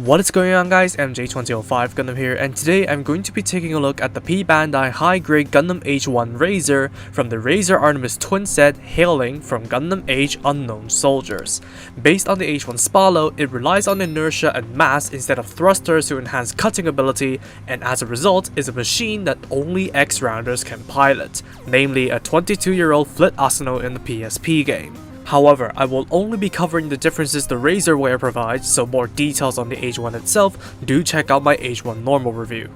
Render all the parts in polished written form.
What is going on, guys? HG Gundam here, and today I'm going to be taking a look at the P-Bandai high-grade Gundam Age-1 Razor from the Razor Artemis twin set hailing from Gundam Age Unknown Soldiers. Based on the H1 Spalo, it relies on inertia and mass instead of thrusters to enhance cutting ability, and as a result is a machine that only X-Rounders can pilot, namely a 22-year-old Flit Asano in the PSP game. However, I will only be covering the differences the Razorware provides, so more details on the Age-1 itself, do check out my Age-1 normal review.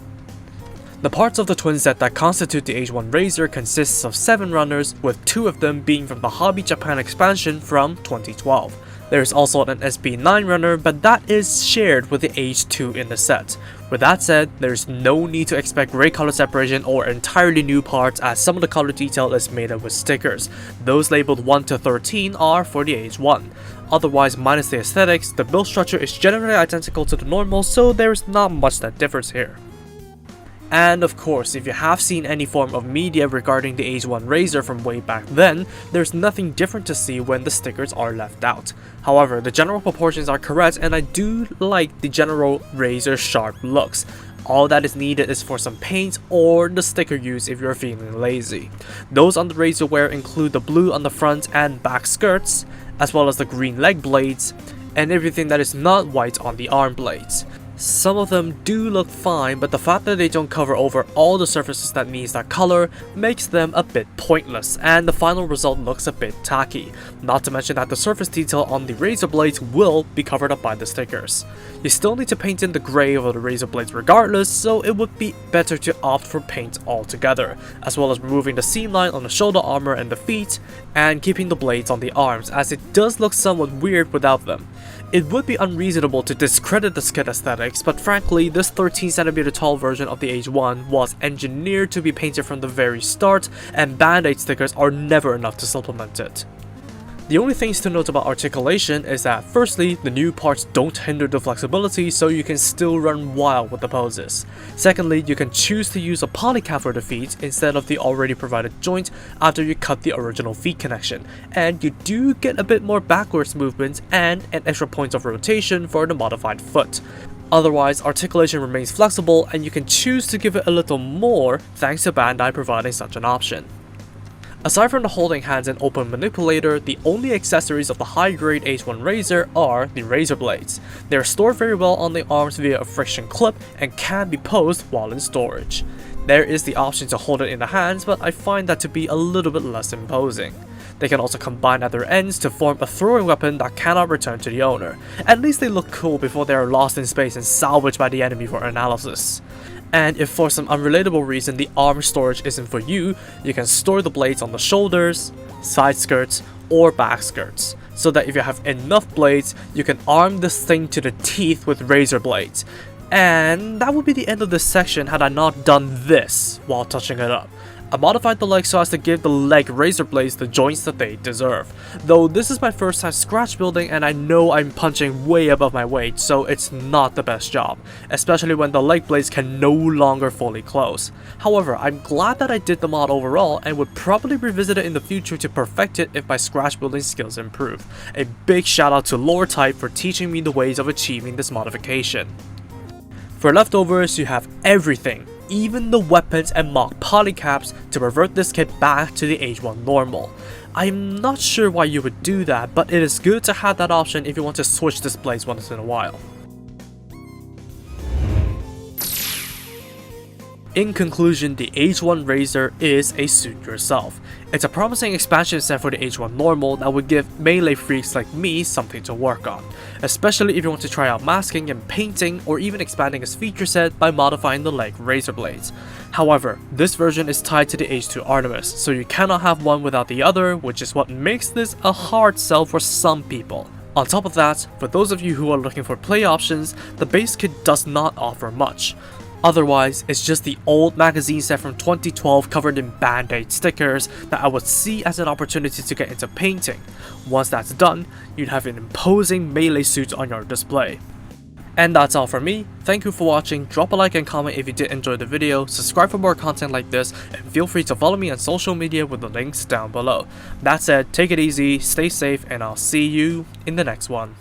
The parts of the twin set that constitute the Age-1 Razor consists of 7 runners, with 2 of them being from the Hobby Japan expansion from 2012. There is also an SB9 runner, but that is shared with the Age-2 in the set. With that said, there is no need to expect ray color separation or entirely new parts, as some of the color detail is made up with stickers. Those labeled 1 to 13 are for the Age-1. Otherwise, minus the aesthetics, the build structure is generally identical to the normal, so there is not much that differs here. And of course, if you have seen any form of media regarding the Age-1 Razor from way back then, there's nothing different to see when the stickers are left out. However, the general proportions are correct, and I do like the general Razor sharp looks. All that is needed is for some paint or the sticker use if you're feeling lazy. Those on the Razorware include the blue on the front and back skirts, as well as the green leg blades, and everything that is not white on the arm blades. Some of them do look fine, but the fact that they don't cover over all the surfaces that needs that color makes them a bit pointless, and the final result looks a bit tacky. Not to mention that the surface detail on the Razor blades will be covered up by the stickers. You still need to paint in the gray over the Razor blades regardless, so it would be better to opt for paint altogether, as well as removing the seam line on the shoulder armor and the feet, and keeping the blades on the arms, as it does look somewhat weird without them. It would be unreasonable to discredit the skid aesthetics, but frankly, this 13cm tall version of the Age-1 was engineered to be painted from the very start, and Band-Aid stickers are never enough to supplement it. The only things to note about articulation is that firstly, the new parts don't hinder the flexibility, so you can still run wild with the poses. Secondly, you can choose to use a polycap for the feet instead of the already provided joint after you cut the original feet connection, and you do get a bit more backwards movement and an extra point of rotation for the modified foot. Otherwise, articulation remains flexible, and you can choose to give it a little more thanks to Bandai providing such an option. Aside from the holding hands and open manipulator, the only accessories of the high-grade H1 Razor are the Razor blades. They are stored very well on the arms via a friction clip and can be posed while in storage. There is the option to hold it in the hands, but I find that to be a little bit less imposing. They can also combine at their ends to form a throwing weapon that cannot return to the owner. At least they look cool before they are lost in space and salvaged by the enemy for analysis. And if for some unrelatable reason the arm storage isn't for you, you can store the blades on the shoulders, side skirts, or back skirts, so that if you have enough blades, you can arm this thing to the teeth with razor blades. And that would be the end of this section had I not done this while touching it up. I modified the leg so as to give the leg razor blades the joints that they deserve. Though this is my first time scratch building, and I know I'm punching way above my weight, so it's not the best job, especially when the leg blades can no longer fully close. However, I'm glad that I did the mod overall, and would probably revisit it in the future to perfect it if my scratch building skills improve. A big shout out to Loretype for teaching me the ways of achieving this modification. For leftovers, you have everything, even the weapons and mock polycaps, to revert this kit back to the Age-1 normal. I'm not sure why you would do that, but it is good to have that option if you want to switch displays once in a while. In conclusion, the Age-1 Razor is a suit yourself. It's a promising expansion set for the Age-1 normal that would give melee freaks like me something to work on, especially if you want to try out masking and painting, or even expanding his feature set by modifying the leg razor blades. However, this version is tied to the Age-2 Artemis, so you cannot have one without the other, which is what makes this a hard sell for some people. On top of that, for those of you who are looking for play options, the base kit does not offer much. Otherwise, it's just the old magazine set from 2012 covered in Band-Aid stickers that I would see as an opportunity to get into painting. Once that's done, you'd have an imposing melee suit on your display. And that's all from me. Thank you for watching. Drop a like and comment if you did enjoy the video, subscribe for more content like this, and feel free to follow me on social media with the links down below. That said, take it easy, stay safe, and I'll see you in the next one.